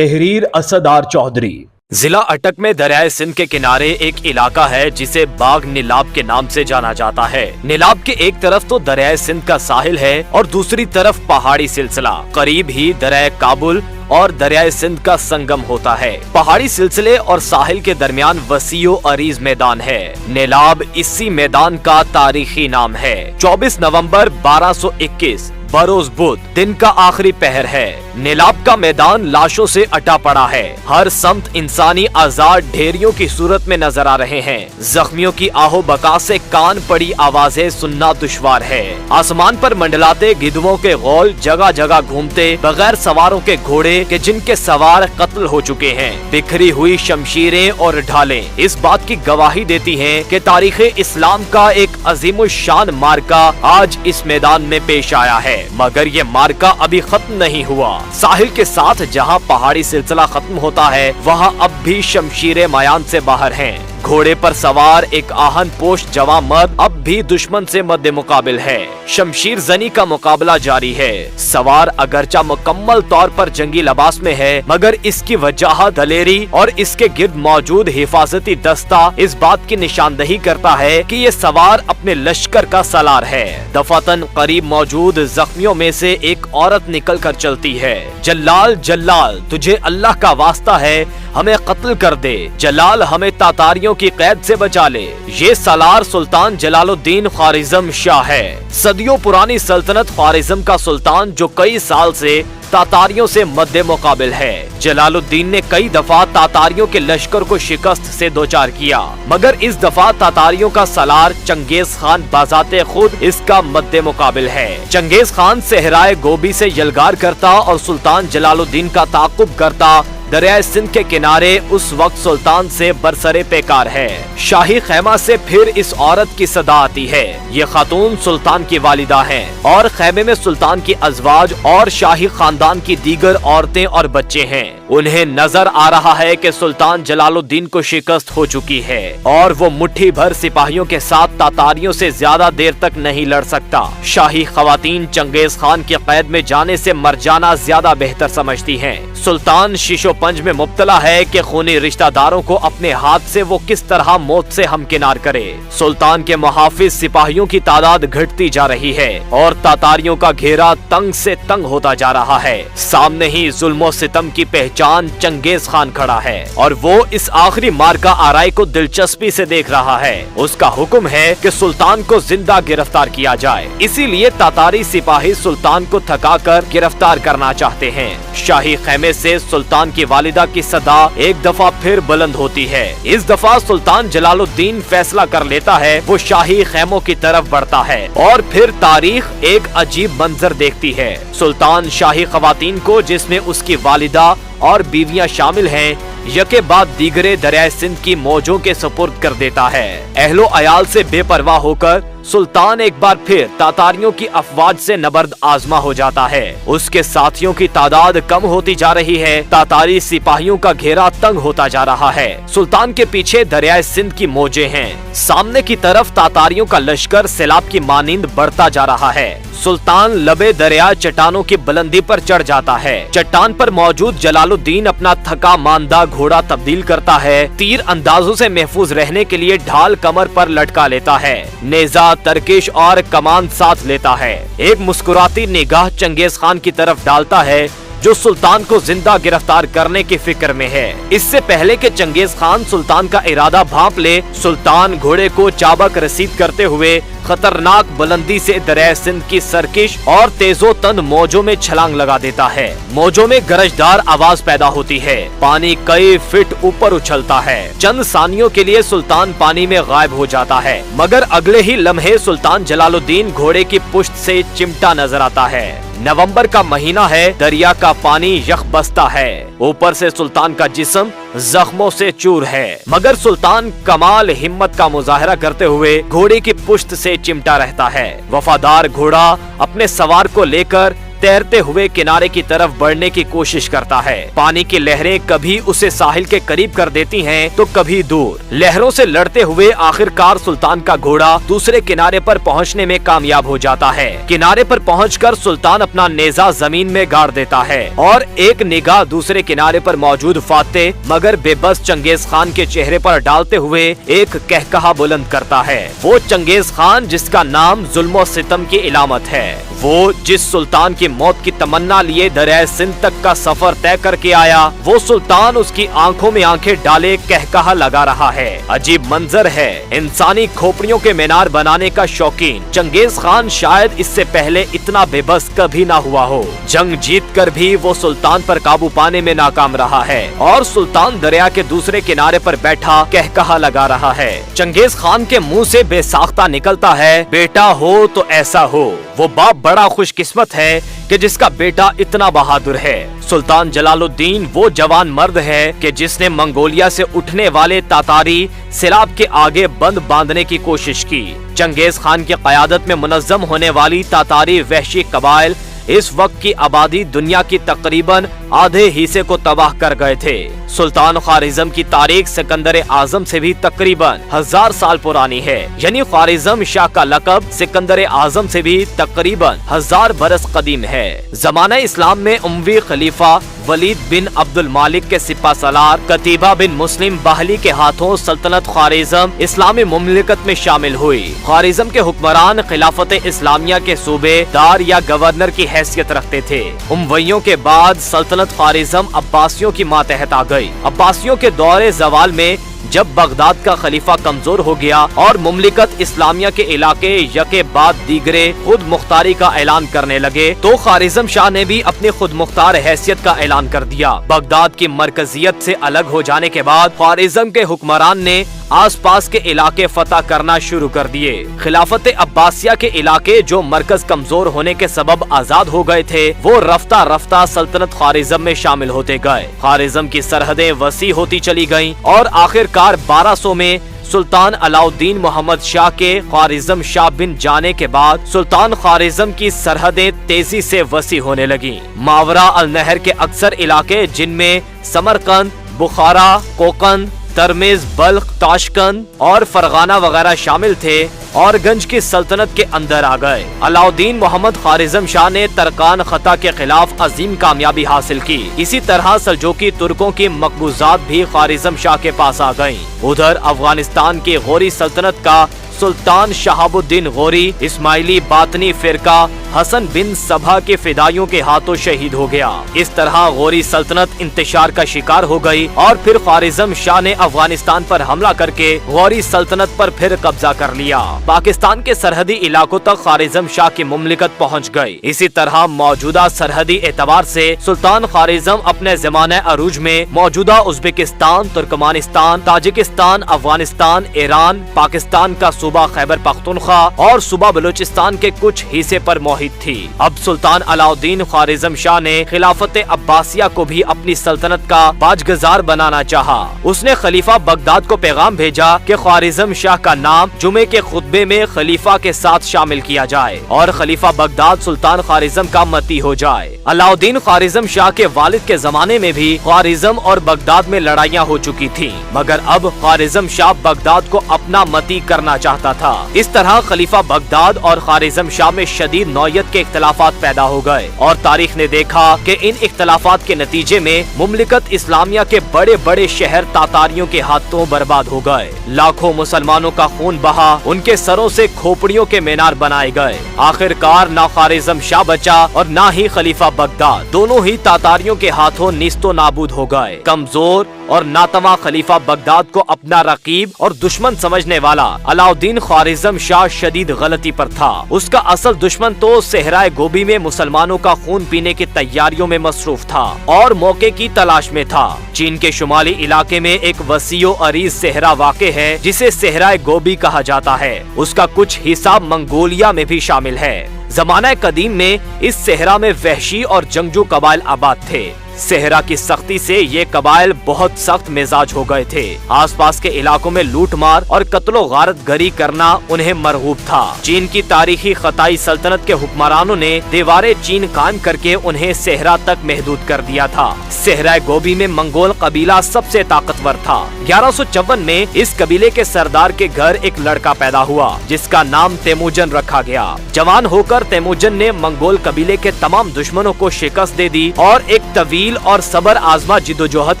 تحریر اسدار چودھری۔ ضلع اٹک میں دریائے سندھ کے کنارے ایک علاقہ ہے جسے باغ نیلاب کے نام سے جانا جاتا ہے۔ نیلاب کے ایک طرف تو دریائے سندھ کا ساحل ہے اور دوسری طرف پہاڑی سلسلہ، قریب ہی دریائے کابل اور دریائے سندھ کا سنگم ہوتا ہے۔ پہاڑی سلسلے اور ساحل کے درمیان وسیع و عریض میدان ہے۔ نیلاب اسی میدان کا تاریخی نام ہے۔ 24 نومبر 1221 بروز بدھ دن کا آخری پہر ہے۔ نیلاب کا میدان لاشوں سے اٹا پڑا ہے۔ ہر سمت انسانی اعضاء ڈھیریوں کی صورت میں نظر آ رہے ہیں۔ زخمیوں کی آہو بکا سے کان پڑی آوازیں سننا دشوار ہے۔ آسمان پر منڈلاتے گدھوں کے غول جگہ جگہ گھومتے بغیر سواروں کے گھوڑے کہ جن کے سوار قتل ہو چکے ہیں۔ بکھری ہوئی شمشیریں اور ڈھالیں اس بات کی گواہی دیتی ہیں کہ تاریخ اسلام کا ایک عظیم الشان مارکا آج اس میدان میں پیش آیا ہے، مگر یہ مارکا ابھی ختم نہیں ہوا۔ ساحل کے ساتھ جہاں پہاڑی سلسلہ ختم ہوتا ہے وہاں اب بھی شمشیریں میان سے باہر ہیں۔ گھوڑے پر سوار ایک آہن پوش جوان مرد اب بھی دشمن سے مد مقابل ہے۔ شمشیر زنی کا مقابلہ جاری ہے۔ سوار اگرچہ مکمل طور پر جنگی لباس میں ہے مگر اس کی وجاہت دلیری اور اس کے گرد موجود حفاظتی دستہ اس بات کی نشاندہی کرتا ہے کہ یہ سوار اپنے لشکر کا سالار ہے۔ دفاتن قریب موجود زخمیوں میں سے ایک عورت نکل کر چلتی ہے۔ جلال جلال تجھے اللہ کا واسطہ ہے، ہمیں قتل کر دے، جلال ہمیں تاتاریوں کی قید سے بچا لے۔ یہ سالار سلطان جلال الدین خوارزم شاہ ہے، صدیوں پرانی سلطنت خوارزم کا سلطان جو کئی سال سے تاتاریوں سے مد مقابل ہے۔ جلال الدین نے کئی دفعہ تاتاریوں کے لشکر کو شکست سے دوچار کیا مگر اس دفعہ تاتاریوں کا سالار چنگیز خان بذات خود اس کا مد مقابل ہے۔ چنگیز خان صحرائے گوبی سے یلغار کرتا اور سلطان جلال الدین کا تعاقب کرتا دریائے سندھ کے کنارے اس وقت سلطان سے برسرے پیکار ہے۔ شاہی خیمہ سے پھر اس عورت کی صدا آتی ہے۔ یہ خاتون سلطان کی والدہ ہیں اور خیمے میں سلطان کی ازواج اور شاہی خاندان کی دیگر عورتیں اور بچے ہیں۔ انہیں نظر آ رہا ہے کہ سلطان جلال الدین کو شکست ہو چکی ہے اور وہ مٹھی بھر سپاہیوں کے ساتھ تاتاریوں سے زیادہ دیر تک نہیں لڑ سکتا۔ شاہی خواتین چنگیز خان کی قید میں جانے سے مر جانا زیادہ بہتر سمجھتی ہیں۔ سلطان شیشو پنج میں مبتلا ہے کہ خونی رشتہ داروں کو اپنے ہاتھ سے وہ کس طرح موت سے ہمکنار کرے۔ سلطان کے محافظ سپاہیوں کی تعداد گھٹتی جا رہی ہے اور تاتاریوں کا گھیرا تنگ سے تنگ ہوتا جا رہا ہے۔ سامنے ہی ظلم و ستم کی پہچان چنگیز خان کھڑا ہے اور وہ اس آخری مارکا آرائی کو دلچسپی سے دیکھ رہا ہے۔ اس کا حکم ہے کہ سلطان کو زندہ گرفتار کیا جائے، اسی لیے تاتاری سپاہی سلطان کو تھکا کر گرفتار کرنا چاہتے ہیں۔ شاہی خیمے سے سلطان کی والدہ کی صدا ایک دفعہ پھر بلند ہوتی ہے۔ اس دفعہ سلطان جلال الدین فیصلہ کر لیتا ہے، وہ شاہی خیموں کی طرف بڑھتا ہے اور پھر تاریخ ایک عجیب منظر دیکھتی ہے۔ سلطان شاہی خواتین کو جس میں اس کی والدہ اور بیویاں شامل ہیں یکے بعد دیگرے دریائے سندھ کی موجوں کے سپرد کر دیتا ہے۔ اہل و عیال سے بے پرواہ ہو کر سلطان ایک بار پھر تاتاریوں کی افواج سے نبرد آزما ہو جاتا ہے۔ اس کے ساتھیوں کی تعداد کم ہوتی جا رہی ہے، تاتاری سپاہیوں کا گھیرا تنگ ہوتا جا رہا ہے۔ سلطان کے پیچھے دریائے سندھ کی موجیں ہیں، سامنے کی طرف تاتاریوں کا لشکر سیلاب کی مانند بڑھتا جا رہا ہے۔ سلطان لبے دریا چٹانوں کی بلندی پر چڑھ جاتا ہے۔ چٹان پر موجود جلال الدین اپنا تھکا ماندہ گھوڑا تبدیل کرتا ہے، تیر اندازوں سے محفوظ رہنے کے لیے ڈھال کمر پر لٹکا لیتا ہے، نیزہ ترکش اور کمان ساتھ لیتا ہے۔ ایک مسکراتی نگاہ چنگیز خان کی طرف ڈالتا ہے جو سلطان کو زندہ گرفتار کرنے کی فکر میں ہے۔ اس سے پہلے کہ چنگیز خان سلطان کا ارادہ بھانپ لے، سلطان گھوڑے کو چابک رسید کرتے ہوئے خطرناک بلندی سے دریائے سندھ کی سرکش اور تیز و تند موجوں میں چھلانگ لگا دیتا ہے۔ موجوں میں گرجدار آواز پیدا ہوتی ہے، پانی کئی فٹ اوپر اچھلتا ہے۔ چند ثانیوں کے لیے سلطان پانی میں غائب ہو جاتا ہے مگر اگلے ہی لمحے سلطان جلال الدین گھوڑے کی پشت سے چمٹا نظر آتا ہے۔ نومبر کا مہینہ ہے، دریا کا پانی یخ بستا ہے، اوپر سے سلطان کا جسم زخموں سے چور ہے مگر سلطان کمال ہمت کا مظاہرہ کرتے ہوئے گھوڑے کی پشت سے چمٹا رہتا ہے۔ وفادار گھوڑا اپنے سوار کو لے کر तैरते हुए किनारे की तरफ बढ़ने की कोशिश करता है। पानी की लहरें कभी उसे साहिल के करीब कर देती हैं तो कभी दूर। लहरों से लड़ते हुए आखिरकार सुल्तान का घोड़ा दूसरे किनारे पर पहुंचने में कामयाब हो जाता है। किनारे पर पहुंचकर सुल्तान अपना नेजा जमीन में गाड़ देता है और एक निगाह दूसरे किनारे पर मौजूद फातेह मगर बेबस चंगेज खान के चेहरे पर डालते हुए एक कहकहा बुलंद करता है। वो चंगेज खान जिसका नाम जुल्म सितम की इलामत है, वो जिस सुल्तान की मौत की तमन्ना लिए दरिया सिंध तक का सफर तय करके आया, वो सुल्तान उसकी आंखों में आंखें डाले कहकहा लगा रहा है। अजीब मंजर है। इंसानी खोपड़ियों के मीनार बनाने का शौकीन चंगेज खान शायद इससे पहले इतना बेबस कभी ना हुआ हो। जंग जीत कर भी वो सुल्तान पर काबू पाने में नाकाम रहा है और सुल्तान दरिया के दूसरे किनारे पर बैठा कहकहा लगा रहा है। चंगेज खान के मुंह से बेसाख्ता निकलता है, बेटा हो तो ऐसा हो। वो बाप बड़ा खुशकिस्मत है कि जिसका बेटा इतना बहादुर है। सुल्तान जलालुद्दीन वो जवान मर्द है कि जिसने मंगोलिया से उठने वाले तातारी सिलाब के आगे बंद बांधने की कोशिश की। चंगेज खान की क़यादत में मुनज़्ज़म होने वाली तातारी वहशी कबाइल इस वक्त की आबादी दुनिया की तकरीबन आधे हिस्से को तबाह कर गए थे। सुल्तान ख्वारिज़्म की तारीख सिकंदर आजम से भी तकरीबन 1000 साल पुरानी है, यानी ख्वारिज़्म शाह का लक़ब सिकंदर आजम से भी तकरीबन 1000 बरस कदीम है। ज़माना इस्लाम में उमवी खलीफा वलीद बिन अब्दुल मालिक के सिपा सलार कतीबा बिन मुस्लिम बाहली के हाथों सल्तनत ख्वारिज़्म इस्लामी मुमलिकत में शामिल हुई। ख्वारिज़्म के हुक्मरान खिलाफत इस्लामिया के सूबेदार या गवर्नर की हैसियत रखते थे। उमवियों के बाद सल्तनत ख्वारिज़्म अब्बासियों की मातहत आ गई। अब्बासियों के दौरे ज़वाल में जब बगदाद का खलीफा कमजोर हो गया और मुमलिकत इस्लामिया के इलाके यके बाद दीगरे खुद मुख्तारी का ऐलान करने लगे तो ख्वारिज़्म शाह ने भी अपनी खुद मुख्तार हैसियत का ऐलान कर दिया। बगदाद की मरकजियत से अलग हो जाने के बाद ख्वारिज़्म के हुक्मरान ने आसपास के इलाके फतह करना शुरू कर दिए। खिलाफत अब्बासिया के इलाके जो मरकज कमजोर होने के सबब आजाद हो गए थे वो रफ्ता रफ्ता सल्तनत ख्वारिज़्म में शामिल होते गए। ख्वारिज़्म की सरहदें वसी होती चली गईं और आखिरकार 1200 में सुल्तान अलाउद्दीन मोहम्मद शाह के ख्वारिज़्म शाह बिन जाने के बाद सुल्तान ख्वारिज़्म की सरहदें तेजी से वसी होने लगी। मावरा अल नहर के अक्सर इलाके जिनमें समरकंद, बुखारा, कोकंद, तरमेज, बल्ख, ताशकंद और फरगाना वगैरह शामिल थे और गंज की सल्तनत के अंदर आ गए। अलाउद्दीन मोहम्मद ख्वारिज़्म शाह ने तरकान खता के खिलाफ अजीम कामयाबी हासिल की। इसी तरह सल्जूकी तुर्कों की मकबूजात भी ख्वारिज़्म शाह के पास आ गयी। उधर अफगानिस्तान की गौरी सल्तनत का सुल्तान शहाबुद्दीन गौरी इस्माइली बातनी फिरका हसन बिन सबा के फिदाइयों के हाथों शहीद हो गया। इस तरह गौरी सल्तनत इंतशार का शिकार हो गई और फिर ख्वारिज़्म शाह ने अफगानिस्तान पर हमला करके गौरी सल्तनत पर फिर कब्जा कर लिया। पाकिस्तान के सरहदी इलाकों तक ख्वारिज़्म शाह की मुमलिकत पहुँच गई। इसी तरह मौजूदा सरहदी एतबार से सुल्तान ख्वारिज़्म अपने ज़माने अरूज में मौजूदा Uzbekistan, Turkmenistan, Tajikistan, Afghanistan, Iran, Pakistan का सूबा खैबर पख्तूनख्वा और सूबा बलूचिस्तान के कुछ हिस्से पर मोहित थी। अब सुल्तान अलाउद्दीन ख्वारिज़्म शाह ने खिलाफत अब्बासिया को भी अपनी सल्तनत का बाजगजार बनाना चाहा। उसने खलीफा बगदाद को पैगाम भेजा कि ख्वारिज़्म शाह का नाम जुमे के खुतबे में खलीफा के साथ शामिल किया जाए और खलीफा बगदाद सुल्तान ख्वारिज़्म का मती हो जाए। अलाउद्दीन ख्वारिज़्म शाह के वालिद के जमाने में भी ख्वारिज़्म और बगदाद में लड़ाइयाँ हो चुकी थी, मगर अब ख्वारिज़्म शाह बगदाद को अपना मती करना चाहता था। इस तरह खलीफा बगदाद और ख्वारिज़्म शाह में शदीद नौयत के इख्तलाफात पैदा हो गए और तारीख ने देखा कि इन इख्तलाफात के नतीजे में मुमलिकत इस्लामिया के बड़े बड़े शहर तातारियों के हाथों बर्बाद हो गए। लाखों मुसलमानों का खून बहा, उनके सरों से खोपड़ियों के मीनार बनाए गए। आखिरकार ना ख्वारिज़्म शाह बचा और ना ही खलीफा बगदाद, दोनों ही तातारियों के हाथों निस्तो नाबूद हो गए। कमजोर और नातवा खलीफा बगदाद को अपना रकीब और दुश्मन समझने वाला अलाउद्दीन ख्वारिज़्म शाह शदीद गलती पर था। उसका असल दुश्मन तो सहराए गोबी में मुसलमानों का खून पीने की तैयारियों में मसरूफ था और मौके की तलाश में था। चीन के शुमाली इलाके में एक वसीओ अरीज सहरा वाक़े है जिसे सहराए गोबी कहा जाता है। उसका कुछ हिस्सा मंगोलिया में भी शामिल है। ज़माना कदीम में इस सहरा में वहशी और जंगजू कबाइल आबाद थे। सेहरा की सख्ती से ये कबाइल बहुत सख्त मिजाज हो गए थे। आसपास के इलाकों में लूट मार और कत्लो गारत गरी करना उन्हें मरगूब था। चीन की तारीखी खताई सल्तनत के हुक्मरानों ने दीवारे चीन कायम करके उन्हें सेहरा तक महदूद कर दिया था। सेहरा गोबी में मंगोल कबीला सबसे ताकतवर था। 1154 में इस कबीले के सरदार के घर एक लड़का पैदा हुआ जिसका नाम तेमुजन रखा गया। जवान होकर तेमुजन ने मंगोल कबीले के तमाम दुश्मनों को शिकस्त दे दी और एक तवील और सबर आजमा जिदोजहद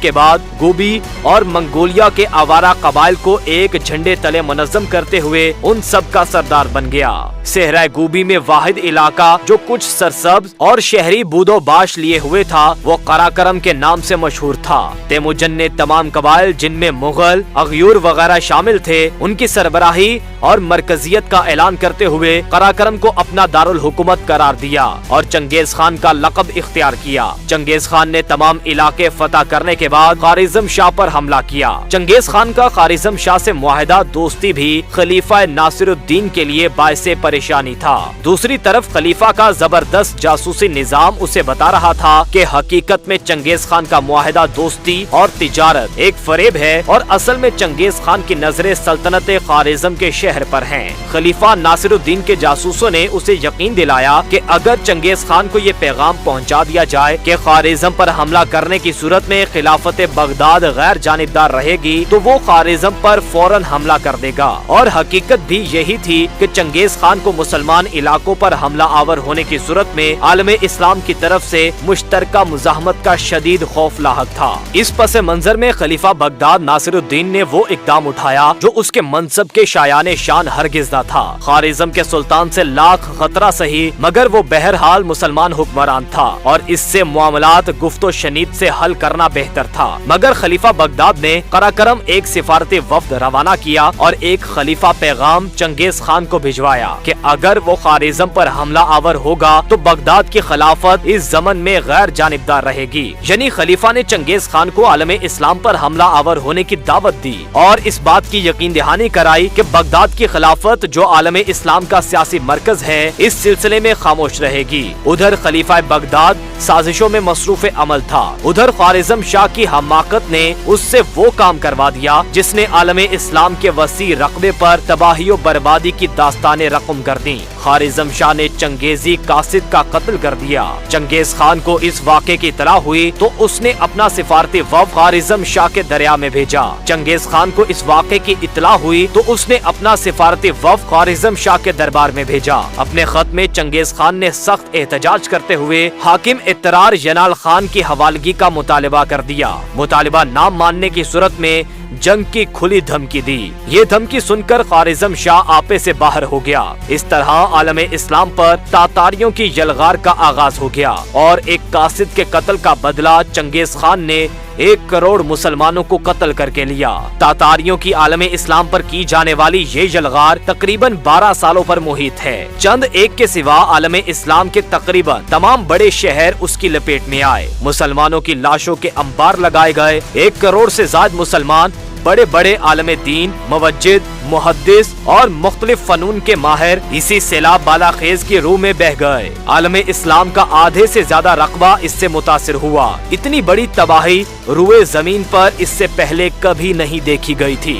के बाद गोबी और मंगोलिया के आवारा कबाइल को एक झंडे तले मुनज़्ज़म करते हुए उन सब का सरदार बन गया। सेहरा गोबी में वाहिद इलाका जो कुछ सरसब्ज और शहरी बूदोबाश लिए हुए था वो कराकरम के नाम से मशहूर था। तेमुजन ने तमाम कबाइल जिनमें मुगल, अगयूर वगैरह शामिल थे उनकी सरबराही और मरकजियत का ऐलान करते हुए कराकरम को अपना दारुल हुकूमत करार दिया और चंगेज खान का लक़ब इख्तियार किया। चंगेज खान ने तमाम इलाके फतह करने के बाद ख्वारिज़म शाह पर हमला किया। चंगेज खान का ख्वारिज़म शाह से मुआहिदा दोस्ती भी खलीफा नासिरुद्दीन के लिए बाइसे परेशानी था। दूसरी तरफ खलीफा का जबरदस्त जासूसी निजाम उसे बता रहा था कि हकीकत में चंगेज खान का मुआहिदा दोस्ती और तिजारत एक फरेब है और असल में चंगेज खान की नजरें सल्तनत ख्वारिज़म के शहर पर हैं। खलीफा नासिरुद्दीन के जासूसों ने उसे यकीन दिलाया कि अगर चंगेज खान को ये पैगाम पहुंचा दिया जाए कि ख्वारिज़म पर हमला करने की सूरत में खिलाफत बगदाद गैर जानिबदार रहेगी तो वो ख्वारिज़म पर फौरन हमला कर देगा। और हकीकत भी यही थी कि चंगेज खान को मुसलमान इलाकों पर हमला आवर होने की सूरत में आलम इस्लाम की तरफ से मुश्तरका मुजाहमत का शदीद खौफ लाहक था। इस पस मंजर में खलीफा बगदाद नासिरुद्दीन ने वो इकदाम उठाया जो उसके मनसब के शायाने शान हरगिज़ न था। ख्वारिज़म के सुल्तान से लाख खतरा सही मगर वो बहरहाल मुसलमान हुक्मरान था और इससे मामलात गुफ्तो शनीद से हल करना बेहतर था। मगर खलीफा बगदाद ने कराकरम एक सिफारती वफ्द रवाना किया और एक खलीफा पैगाम चंगेज खान को भिजवाया कि अगर वो ख्वारिज़म पर हमला आवर होगा तो बगदाद की खिलाफत इस ज़मन में गैर जानिबदार रहेगी। यानी खलीफा ने चंगेज खान को आलम इस्लाम पर हमला आवर होने की दावत दी और इस बात की यकीन दहानी कराई कि बगदाद की खिलाफत जो आलम इस्लाम का सियासी मरकज है इस सिलसिले में खामोश रहेगी। उधर खलीफा बगदाद साजिशों में मसरूफ अमल था। उधर ख्वारिज़म शाह की हमाकत ने उससे वो काम करवा दिया जिसने आलम इस्लाम के वसी रकबे पर तबाही और बर्बादी की दास्ताने रकम कर दी। ख्वारिज़म शाह ने चंगेजी कासिद का कत्ल कर दिया। चंगेज खान को इस वाक़े की इत्तला हुई तो उसने अपना सिफारती वफ़द ख्वारिज़म शाह के दरिया में भेजा। चंगेज खान को इस वाक़े की इत्तला हुई तो उसने अपना सिफारती वफ़द ख्वारिज़म शाह के दरबार में भेजा। अपने खत में चंगेज खान ने सख्त एहतजाज करते हुए हाकिम इत्तरार यनाल खान की हवालगी का मुतालिबा कर दिया। मुतालिबा ना मानने की सूरत में जंग की खुली धमकी दी। ये धमकी सुनकर ख्वारिज़म शाह आपे से बाहर हो गया। इस तरह आलम इस्लाम पर तातारियों की यलगार का आगाज हो गया और एक कासिद के कत्ल का बदला चंगेज खान ने 1 करोड़ मुसलमानों को कत्ल करके लिया। तातारियों की आलम इस्लाम पर की जाने वाली ये यलगार तकरीबन 12 सालों पर मुहित है। चंद एक के सिवा आलम इस्लाम के तकरीबन तमाम बड़े शहर उसकी लपेट में आए। मुसलमानों की लाशों के अंबार लगाए गए। 1 करोड़ से ज्यादा मुसलमान बड़े बड़े आलम दीन, मुवज्जिद, मुहद्दिस और मुख्तलिफ फनून के माहिर इसी सैलाब बालाखेज की रूह में बह गए। आलम इस्लाम का आधे से ज्यादा रकबा इससे मुतासिर हुआ। इतनी बड़ी तबाही रूए जमीन पर इससे पहले कभी नहीं देखी गई थी।